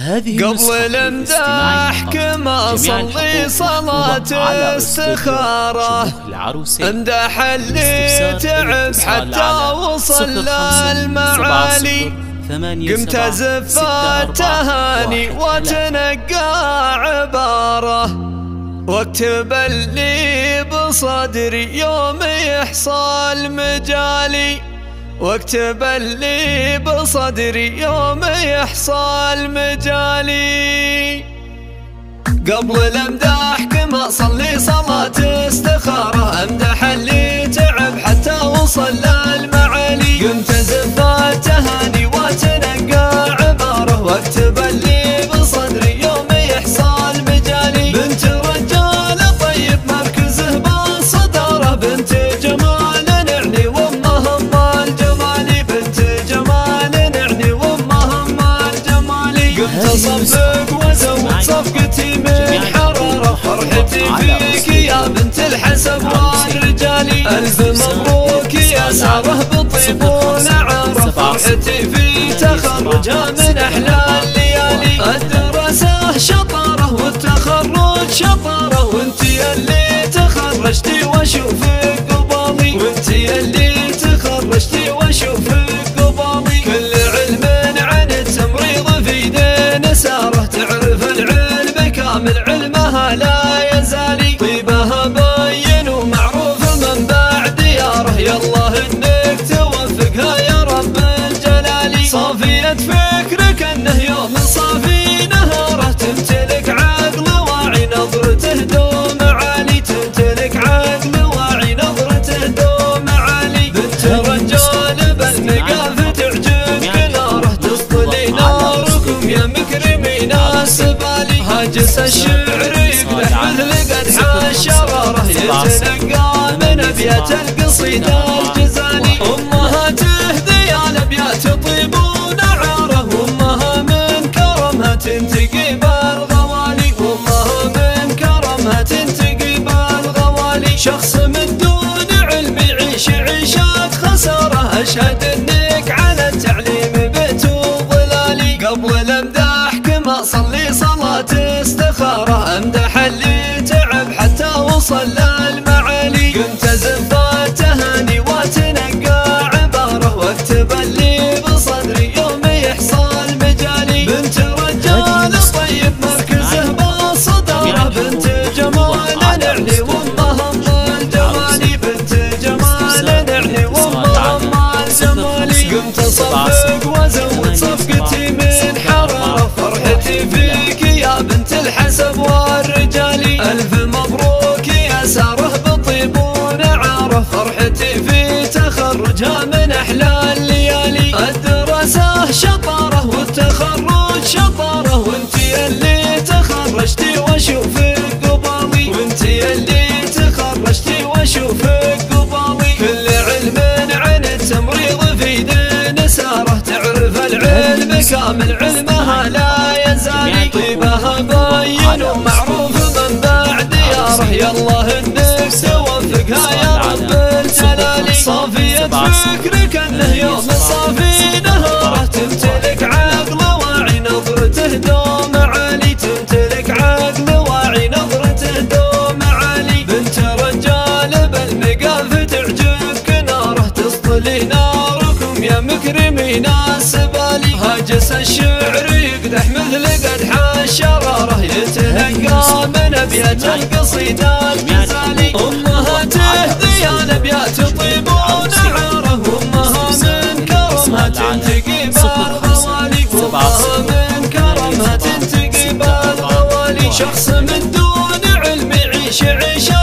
قبل الامداح كما صلي صلاة استخارة، امدح اللي تعب حتى وصل المعالي، قمت ازف التهاني واتنقى عبارة، واكتب اللي بصدري يوم يحصل مجالي، واكتب اللي بصدري يوم يحصل مجالي. قبل الامداح كما صلي صلاة استخارة، امدح اللي تعب حتى وصل المعالي، قمت ازف التهاني واتنقى عبارة، واكتب اللي بصدري يوم يحصل مجالي. بنت رجال طيب مركزه بالصدارة، بنت جمال نعني وامها ام الجمالي، بنت جمال نعني وامها ام الجمالي. قمت اصفق وازود صفقتي من حرارة، فرحتي فيك يا بنت الحسب والرجالي، الف مبروك يا ساره بالطيب ونعاره، فرحتي في تخرجها من احلى الليالي. الدراسة شطارة والتخرج شطارة، وانتي اللي تخرجتي واشوفك قبالي، وانتي اللي تخرجتي واشوفك قبالي. كل علم عن التمريض في دين ساره، تعرف العلم كامل علمها لا يزالي، طيبها بين ومعروف من بعد دياره، يالله انك توفقها يا رب الجلالي. صافية فكرك انه يوم صافي نهاره، تمتلك عقل واعي نظرته دوم عالي، تمتلك عقل واعي نظرته دوم عالي. بنت رجال بالمقاف تعجبك ناره، تصطلي ناركم يا مكرمين السبالي. هاجس الشعر يقدح مثل قدح الشراره، يتنقى من ابيات القصيدة الجزالي. امها تهدي الابيات طيب ونعاره، وامها من كرمها تنتقي بالغوالي، وامها من كرمها تنتقي بالغوالي. شخص من دون علم يعيش عيشات خسارة، اشهد انك على التعليم بيت وظلالي. قبل الامداح كما صلي صلاة استخارة، امدح اللي تعب حتى وصل المعالي، قمت ازف التهاني واتنقى عبارة، واكتب اللي بصدري يوم يحصل مجالي. بنت رجال طيب مركزه بالصدارة، بنت جمال نعني وامها ام الجمالي، بنت جمال نعني وامها ام الجمالي. قمت اصفق وازود صفقتي من حرارة، فرحتي فيك يا بنت الحسب والرجالي، الف مبروك يا ساره بالطيب ونعاره، فرحتي في تخرجها من احلى الليالي. الدراسة شطارة والتخرج شطارة، وانتي اللي تخرجتي واشوفك قبالي، وانتي اللي تخرجتي واشوفك قبالي. كل علم عن التمريض في دين ساره، تعرف العلم كامل علمها لا يزالي، طيبها بين ومعروف من بعد دياره، يالله انك توفقها يا رب الجلالي. صافية فكرك انه يوم صافي نهاره، تمتلك عقل واعي نظرته دوم عالي، تمتلك عقل واعي نظرته دوم عالي. بنت رجال بالمقاف تعجبك ناره، تصطلي ناركم يا مكرمين السبالي. هاجس الشعر يقدح مثل قدح الشراره، يتنقى من ابيات القصيدة الجزالي. امها تهدي الابيات طيب ونعاره، وامها من كرمها تنتقي بالغوالي، وامها من كرمها تنتقي بالغوالي. شخص من دون علم يعيش عيشة